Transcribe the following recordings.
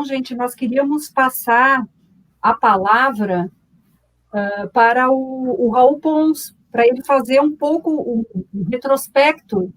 Então, gente, nós queríamos passar a palavra para o Raul Pons, para ele fazer um pouco um retrospecto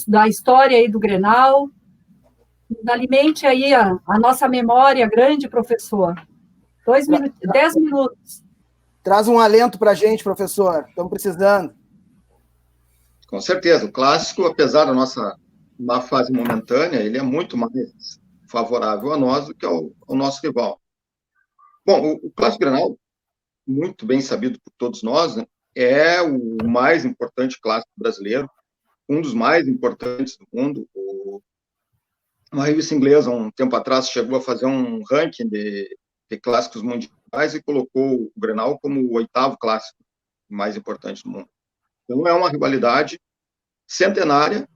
da história aí do Grenal. Alimente aí a nossa memória, grande professor. 10 minutos. Traz um alento para a gente, professor. Estamos precisando. Com certeza. O clássico, apesar da nossa má fase momentânea, ele é muito mais favorável a nós do que ao nosso rival. Bom, o Clássico Grenal, muito bem sabido por todos nós, né, é o mais importante clássico brasileiro, um dos mais importantes do mundo. Uma revista inglesa, um tempo atrás, chegou a fazer um ranking de clássicos mundiais e colocou o Grenal como o 8º clássico mais importante do mundo. Então, é uma rivalidade centenária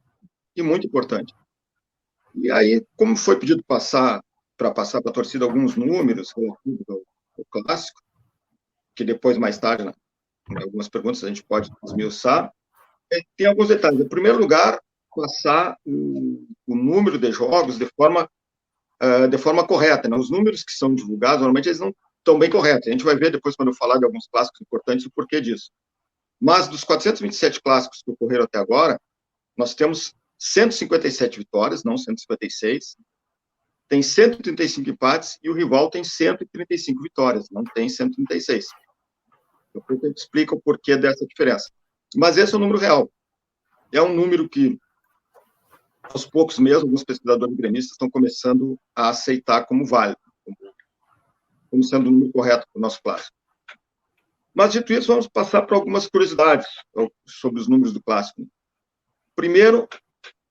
e muito importante. E aí, como foi pedido para passar para a torcida alguns números relativos ao clássico, que depois, mais tarde, em algumas perguntas, a gente pode esmiuçar, tem alguns detalhes. Em primeiro lugar, passar o número de jogos de forma correta, né? Os números que são divulgados, normalmente, eles não estão bem corretos. A gente vai ver depois, quando eu falar de alguns clássicos importantes, o porquê disso. Mas, dos 427 clássicos que ocorreram até agora, nós temos 157 vitórias, não 156, tem 135 empates e o rival tem 135 vitórias, não tem 136. Depois eu explico o porquê dessa diferença. Mas esse é o número real. É um número que, aos poucos mesmo, alguns pesquisadores gremistas estão começando a aceitar como válido, como sendo o número correto para o nosso clássico. Mas, dito isso, vamos passar por algumas curiosidades sobre os números do clássico. Primeiro,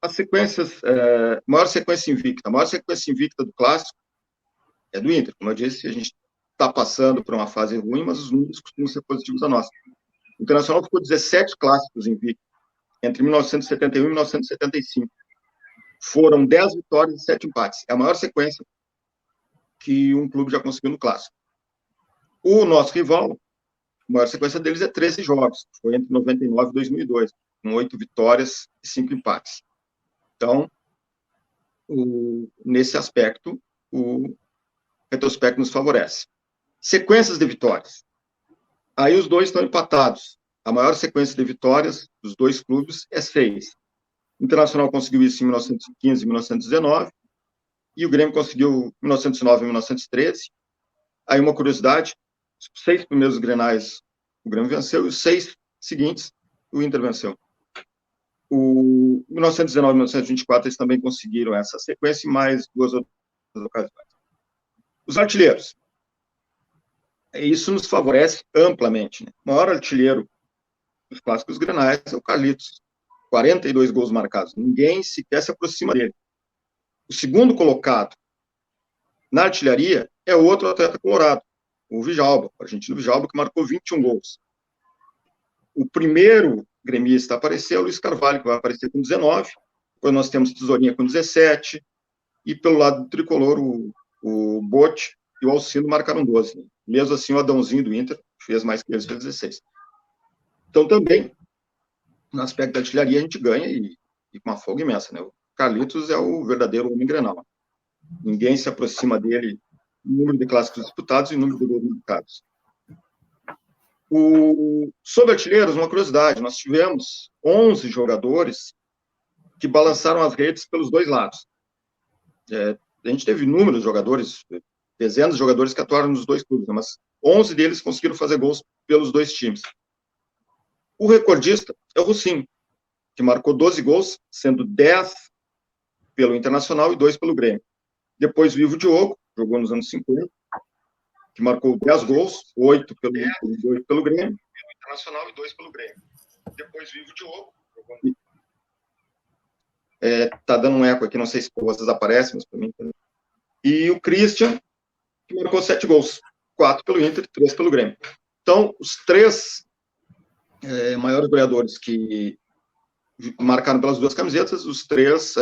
as sequências, maior sequência invicta. A maior sequência invicta do clássico é do Inter. Como eu disse, a gente está passando por uma fase ruim, mas os números costumam ser positivos a nós. O Internacional ficou 17 clássicos invictos entre 1971 e 1975. Foram 10 vitórias e 7 empates. É a maior sequência que um clube já conseguiu no clássico. O nosso rival, a maior sequência deles é 13 jogos. Foi entre 99 e 2002, com 8 vitórias e 5 empates. Então, nesse aspecto, o retrospecto nos favorece. Sequências de vitórias. Aí os dois estão empatados. A maior sequência de vitórias dos dois clubes é 6. O Internacional conseguiu isso em 1915 e 1919, e o Grêmio conseguiu em 1909 e 1913. Aí uma curiosidade, os 6 primeiros Grenais o Grêmio venceu, e os 6 seguintes o Inter venceu. O 1919 e 1924 eles também conseguiram essa sequência, e mais 2 outras ocasiões. Os artilheiros. Isso nos favorece amplamente, né? O maior artilheiro dos clássicos grenais é o Carlitos. 42 gols marcados. Ninguém sequer se aproxima dele. O segundo colocado na artilharia é outro atleta colorado, o Djalma, o argentino Djalma, que marcou 21 gols. O primeiro gremista a aparecer é o Luiz Carvalho, que vai aparecer com 19. Depois nós temos Tesourinha com 17. E pelo lado do tricolor, o Bote e o Alcino marcaram 12. Mesmo assim, o Adãozinho do Inter fez mais que eles, fez 16. Então, também, no aspecto da artilharia, a gente ganha e com uma folga imensa, né? O Carlitos é o verdadeiro homem grenal. Ninguém se aproxima dele em número de clássicos disputados e número de gols marcados. Sobre artilheiros, uma curiosidade, nós tivemos 11 jogadores que balançaram as redes pelos dois lados. A gente teve inúmeros jogadores, dezenas de jogadores que atuaram nos dois clubes, né, mas 11 deles conseguiram fazer gols pelos dois times. O recordista é o Russinho, que marcou 12 gols, sendo 10 pelo Internacional e 2 pelo Grêmio. Depois o Ivo Diogo, jogou nos anos 50, que marcou 10 gols, 8 pelo Grêmio, pelo Internacional e 2 pelo Grêmio. Depois o Ivo Diogo, jogou... tá dando um eco aqui, não sei se vocês aparecem, mas para mim... E o Christian, que marcou 7 gols, 4 pelo Inter e 3 pelo Grêmio. Então, os 3 maiores goleadores que marcaram pelas duas camisetas, os 3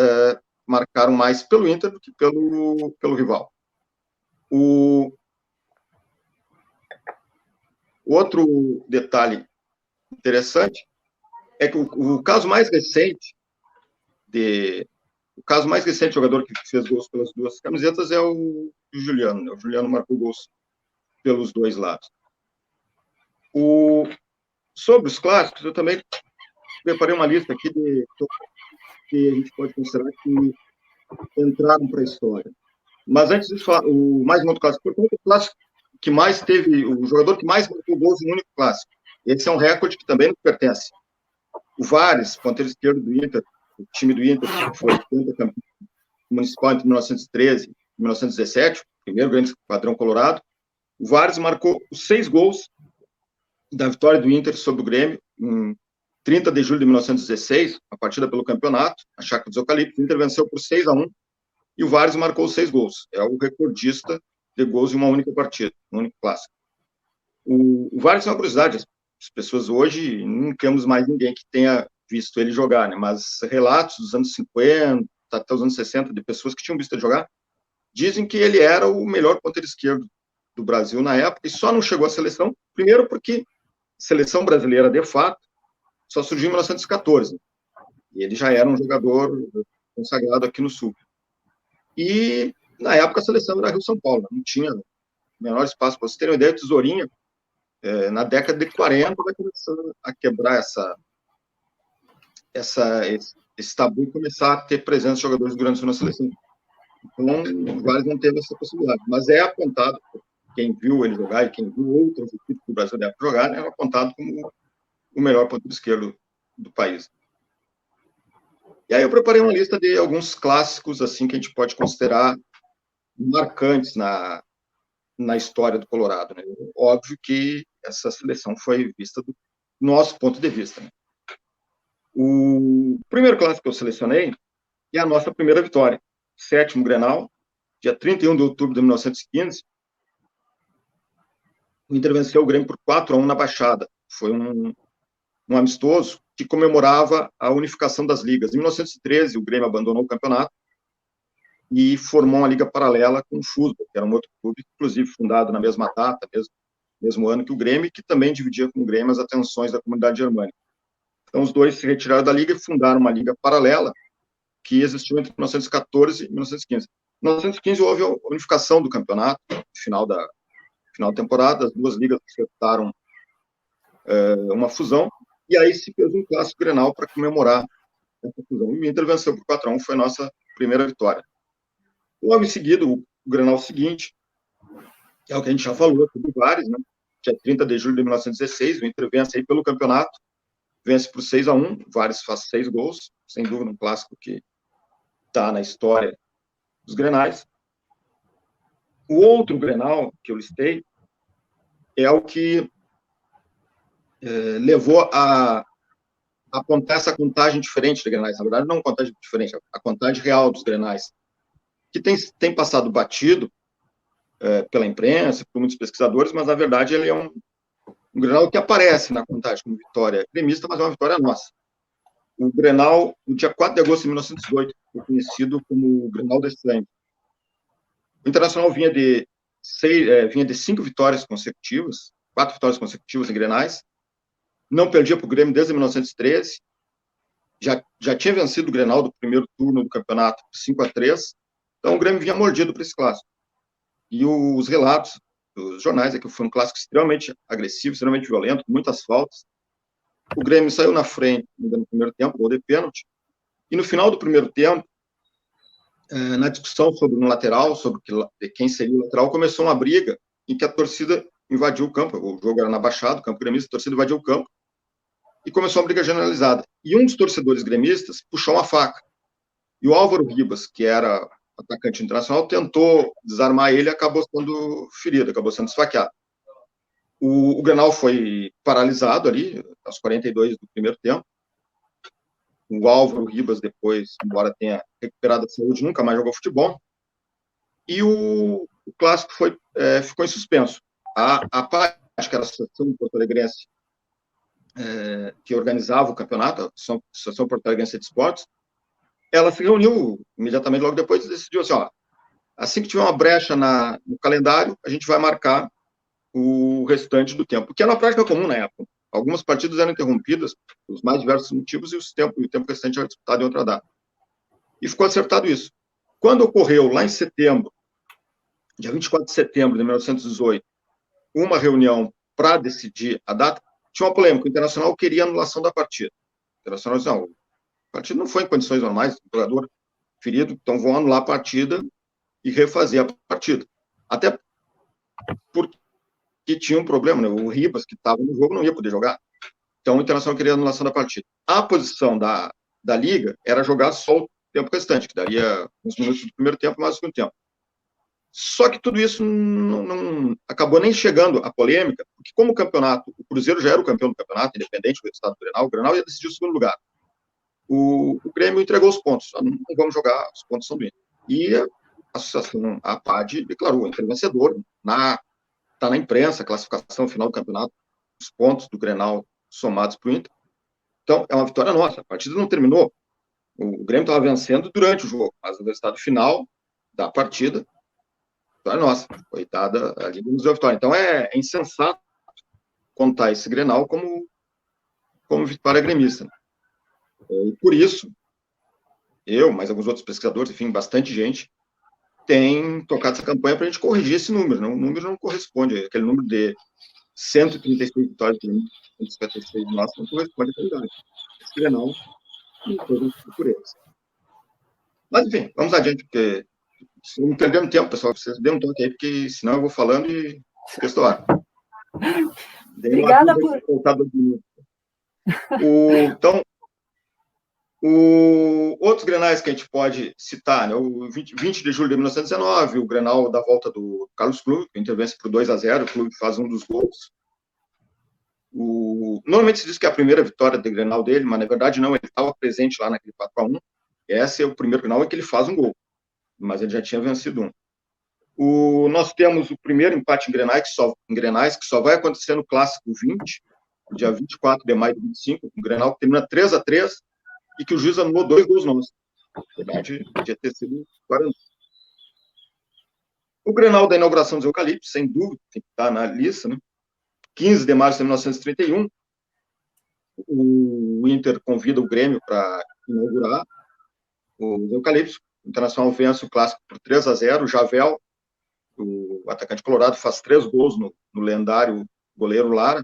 marcaram mais pelo Inter do que pelo rival. O outro detalhe interessante é que o caso mais recente O caso mais recente, jogador que fez gols pelas duas camisetas, é o Juliano, né? O Juliano marcou gols pelos dois lados. Sobre os clássicos, eu também preparei uma lista aqui que a gente pode considerar que entraram para a história. Mas antes disso, o mais um outro clássico, portanto, o clássico que mais teve, o jogador que mais marcou gols em um único clássico. Esse é um recorde que também nos pertence. O Vares, ponteiro esquerdo do Inter, o time do Inter, que foi campeão municipal entre 1913 e 1917, primeiro grande padrão colorado. O Vares marcou os 6 gols da vitória do Inter sobre o Grêmio, em 30 de julho de 1916, a partida pelo campeonato, a Chácara dos Eucaliptos. O Inter venceu por 6-1, e o Vares marcou 6 gols. É o recordista de gols em uma única partida, um único clássico. O Vares é uma curiosidade, as pessoas hoje, não temos mais ninguém que tenha visto ele jogar, né? Mas relatos dos anos 50, até os anos 60, de pessoas que tinham visto ele jogar, dizem que ele era o melhor ponteiro esquerdo do Brasil na época, e só não chegou à seleção, primeiro porque a seleção brasileira, de fato, só surgiu em 1914, e ele já era um jogador consagrado aqui no Sul. E, na época, a seleção era Rio-São Paulo, não tinha o menor espaço. Para vocês terem uma ideia, o Tesourinha, na década de 40, vai começar a quebrar esse tabu e começar a ter presença de jogadores do Rio Grande do Sul na seleção. Então, o Vares não teve essa possibilidade. Mas é apontado, quem viu ele jogar e quem viu outras equipes do Brasil da época jogar, né, é apontado como o melhor ponteiro esquerdo do país. E aí eu preparei uma lista de alguns clássicos assim que a gente pode considerar marcantes na história do Colorado, né? Óbvio que essa seleção foi vista do nosso ponto de vista, né? O primeiro clássico que eu selecionei é a nossa primeira vitória, 7º Grenal, dia 31 de outubro de 1915. O Inter venceu o Grêmio por 4-1 na Baixada. Foi um amistoso que comemorava a unificação das ligas. Em 1913, o Grêmio abandonou o campeonato e formou uma liga paralela com o Fusba, que era um outro clube, inclusive fundado na mesma data, mesmo ano que o Grêmio, que também dividia com o Grêmio as atenções da comunidade germânica. Então, os dois se retiraram da liga e fundaram uma liga paralela que existiu entre 1914 e 1915. Em 1915, houve a unificação do campeonato, no final da temporada, as duas ligas acertaram uma fusão, e aí se fez um clássico Grenal para comemorar essa fusão. E o Inter venceu por 4-1, foi a nossa primeira vitória. Logo em seguida, o Grenal seguinte, é o que a gente já falou, sobre Vares, né? Que é 30 de julho de 1916, o Inter vence aí pelo campeonato, vence por 6-1, Vares faz 6 gols, sem dúvida um clássico que está na história dos Grenais. O outro Grenal que eu listei é o que levou a apontar essa contagem diferente de Grenais. Na verdade, não uma contagem diferente, a contagem real dos Grenais, que tem passado batido pela imprensa, por muitos pesquisadores, mas, na verdade, ele é um Grenal que aparece na contagem como vitória gremista, mas é uma vitória nossa. O Grenal, no dia 4 de agosto de 1918, foi conhecido como o Grenal de Sangue. O Internacional vinha de 5 vitórias consecutivas, 4 vitórias consecutivas em Grenais, não perdia para o Grêmio desde 1913, já tinha vencido o Grenal do primeiro turno do campeonato 5-3, então o Grêmio vinha mordido para esse clássico. E os relatos dos jornais é que foi um clássico extremamente agressivo, extremamente violento, com muitas faltas. O Grêmio saiu na frente no primeiro tempo, gol de pênalti, e no final do primeiro tempo, na discussão sobre um lateral, sobre quem seria o lateral, começou uma briga em que a torcida invadiu o campo, o jogo era na Baixada, o campo gremista, a torcida invadiu o campo, e começou uma briga generalizada. E um dos torcedores gremistas puxou uma faca. E o Álvaro Ribas, que era atacante internacional, tentou desarmar ele e acabou sendo ferido, acabou sendo esfaqueado. O Grenal foi paralisado ali, aos 42 do primeiro tempo. O Álvaro Ribas, depois, embora tenha recuperado a saúde, nunca mais jogou futebol. E o clássico ficou em suspenso. A PAI, acho que era a Associação Porto-Alegrense, que organizava o campeonato, a Associação Porto-Alegrense de Esportes, ela se reuniu imediatamente logo depois e decidiu assim, assim que tiver uma brecha no calendário, a gente vai marcar o restante do tempo, que era uma prática comum na época. Algumas partidas eram interrompidas pelos mais diversos motivos e o tempo restante era disputado em outra data. e ficou acertado isso. Quando ocorreu, lá em setembro, dia 24 de setembro de 1918, uma reunião para decidir a data, tinha uma polêmica. O Internacional queria anulação da partida. O Internacional disse, não, a partida não foi em condições normais, o jogador ferido, então vão anular a partida e refazer a partida. Até porque tinha um problema, né? O Ribas, que estava no jogo, não ia poder jogar. Então, o Internacional queria a anulação da partida. A posição da Liga era jogar só o tempo restante, que daria uns minutos do primeiro tempo mais o segundo tempo. Só que tudo isso não acabou nem chegando à polêmica, porque como o campeonato, o Cruzeiro já era o campeão do campeonato, independente do resultado do Grenal, o Grenal ia decidir o segundo lugar. O Grêmio entregou os pontos, não vamos jogar, os pontos são do Inter. E a associação, a APAD, declarou o Inter vencedor, está na imprensa, a classificação final do campeonato, os pontos do Grenal somados para o Inter. Então, é uma vitória nossa, a partida não terminou, o Grêmio estava vencendo durante o jogo, mas o resultado final da partida, vitória nossa, foi dada ali nos deu a vitória. Então, é insensato contar esse Grenal como vitória gremista. E por isso, eu, mas alguns outros pesquisadores, enfim, bastante gente, tem tocado essa campanha para a gente corrigir esse número. O número não corresponde, aquele número de 136 vitórias de 156 de nossa não corresponde à realidade. Esse Grenal não foi por eles. Mas, enfim, vamos adiante, porque não perdendo tempo, pessoal, vocês dêem um toque aí, porque senão eu vou falando e estou lá. Obrigada por... Então, outros grenais que a gente pode citar, né? O 20 de julho de 1919, o Grenal da volta do Carlos Clube, que intervence por 2-0, o Clube faz um dos gols. Normalmente se diz que é a primeira vitória do Grenal dele, mas na verdade não, ele estava presente lá naquele 4-1. Esse é o primeiro Grenal em que ele faz um gol, mas ele já tinha vencido um. Nós temos o primeiro empate em Grenais, que só vai acontecer no Clássico 20, dia 24 de maio de 25, um Grenal que termina 3-3, e que o juiz anulou 2 gols nossos. Na verdade, podia ter sido 40. O Grenal da inauguração dos Eucaliptos, sem dúvida, tem que estar na lista, né? 15 de março de 1931, o Inter convida o Grêmio para inaugurar os Eucaliptos. O Internacional vence o Clássico por 3-0. O Javel, o atacante colorado, faz 3 gols no lendário goleiro Lara.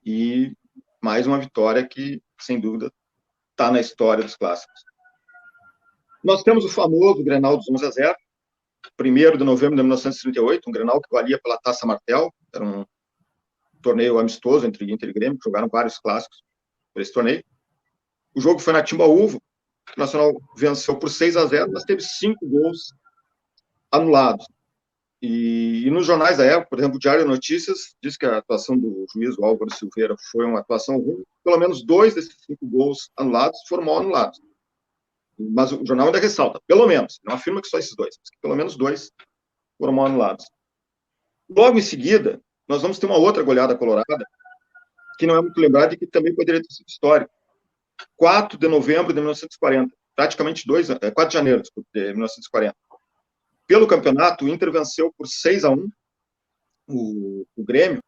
E mais uma vitória que, sem dúvida, está na história dos clássicos. Nós temos o famoso Grenal dos 11-0, 1º de novembro de 1938, um Grenal que valia pela Taça Martel, era um torneio amistoso entre Inter e Grêmio, que jogaram vários clássicos por esse torneio. O jogo foi na Timbaúva, o Nacional venceu por 6-0, mas teve 5 gols anulados. E nos jornais da época, por exemplo, o Diário de Notícias diz que a atuação do juiz Álvaro Silveira foi uma atuação ruim. Pelo menos 2 desses 5 gols anulados foram mal anulados. Mas o jornal ainda ressalta, pelo menos, não afirma que só esses 2, mas que pelo menos 2 foram mal anulados. Logo em seguida, nós vamos ter uma outra goleada colorada, que não é muito lembrada e que também poderia ter sido histórica. 4 de novembro de 1940, praticamente 4 de janeiro de 1940. Pelo campeonato, o Inter venceu por 6-1 o Grêmio,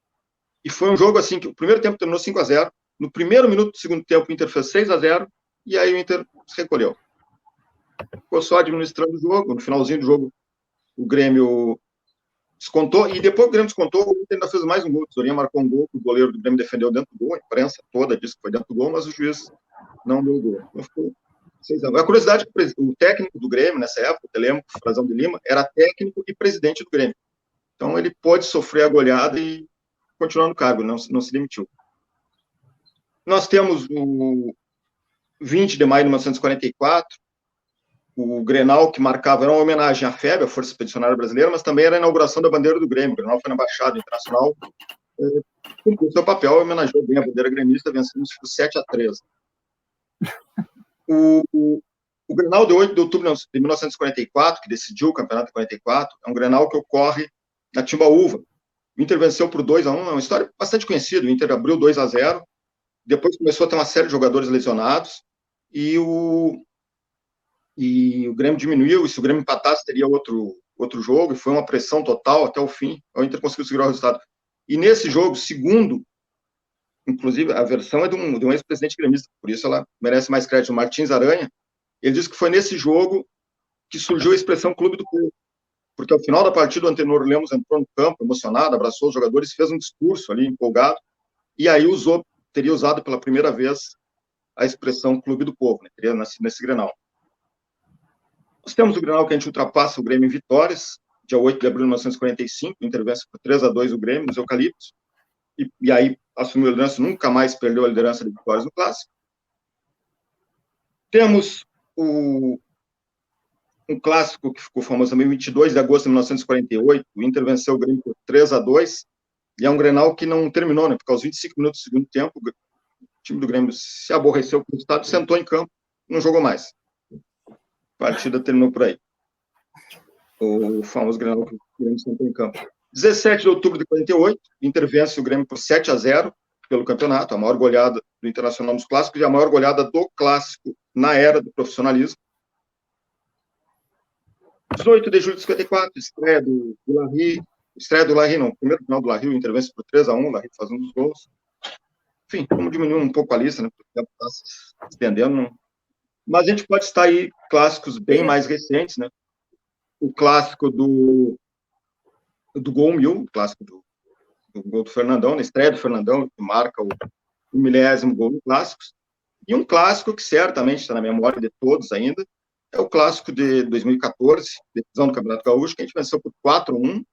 e foi um jogo assim, que o primeiro tempo terminou 5-0, no primeiro minuto do segundo tempo o Inter fez 6-0, e aí o Inter se recolheu. Ficou só administrando o jogo, no finalzinho do jogo o Grêmio descontou, e depois que o Grêmio descontou, o Inter ainda fez mais um gol, o Tesourinha marcou um gol, que o goleiro do Grêmio defendeu dentro do gol, a imprensa toda disse que foi dentro do gol, mas o juiz não deu o gol. Então ficou 6-1. A curiosidade é que o técnico do Grêmio, nessa época, o Telêmaco Frazão de Lima, era técnico e presidente do Grêmio. Então ele pôde sofrer a goleada e continuar no cargo, não se demitiu. Nós temos o 20 de maio de 1944, o Grenal, que marcava, era uma homenagem à FEB, a Força Expedicionária Brasileira, mas também era a inauguração da bandeira do Grêmio. O Grenal foi na Embaixada Internacional, cumpriu seu papel, homenageou bem a bandeira gremista, vencemos por 7-3. O Grenal de 8 de outubro de 1944, que decidiu o campeonato de 44, é um Grenal que ocorre na Timbaúva. O Inter venceu por 2-1, é uma história bastante conhecida. O Inter abriu 2-0, depois começou a ter uma série de jogadores lesionados, e o Grêmio diminuiu, e se o Grêmio empatasse, teria outro jogo, e foi uma pressão total até o fim. O Inter conseguiu segurar o resultado. E nesse jogo, segundo, inclusive, a versão é de um ex-presidente gremista, por isso ela merece mais crédito. O Martins Aranha, Ele disse que foi nesse jogo que surgiu a expressão Clube do Povo, porque ao final da partida o Antenor Lemos entrou no campo, emocionado, abraçou os jogadores, fez um discurso ali, empolgado, e aí teria usado pela primeira vez a expressão Clube do Povo, né? Teria nascido nesse Grenal. Nós temos o Grenal que a gente ultrapassa o Grêmio em vitórias, dia 8 de abril de 1945, intervence por 3-2 o Grêmio, nos Eucaliptos, e aí assumiu a liderança, nunca mais perdeu a liderança de vitórias no Clássico. Temos um clássico que ficou famoso também, 22 de agosto de 1948, o Inter venceu o Grêmio por 3-2, e é um Grenal que não terminou, né? Porque aos 25 minutos do segundo tempo, o time do Grêmio se aborreceu com o resultado, sentou em campo, não jogou mais. A partida terminou por aí. O famoso Grenal que o Grêmio sentou em campo. 17 de outubro de 48, o Inter vence o Grêmio por 7-0 pelo campeonato, a maior goleada do Internacional nos clássicos e a maior goleada do clássico na era do profissionalismo. 18 de julho de 54, estreia do Larry, não, primeiro final do Larry, o Inter vence por 3-1, o Larry faz um dos gols. Enfim, vamos diminuir um pouco a lista, né, porque o tempo está se estendendo. Não. Mas a gente pode estar aí clássicos bem mais recentes, né? O clássico do Gol 1000, o clássico do gol do Fernandão, na estreia do Fernandão, que marca o 1000º gol no Clássicos. E um clássico que certamente está na memória de todos ainda, é o clássico de 2014, decisão do Campeonato Gaúcho, que a gente venceu por 4-1,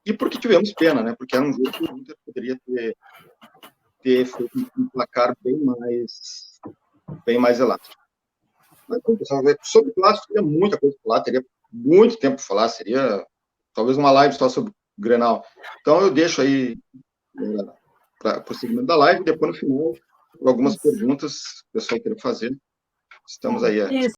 e porque tivemos pena, né? Porque era um jogo que o Inter poderia ter feito um placar bem mais elástico. Mas, pessoal, sobre o clássico, teria muita coisa para falar, teria muito tempo para falar, seria talvez uma live só sobre o Grenal. Então, eu deixo aí para o segmento da live, depois no final, por algumas perguntas que o pessoal queira fazer. Estamos aí.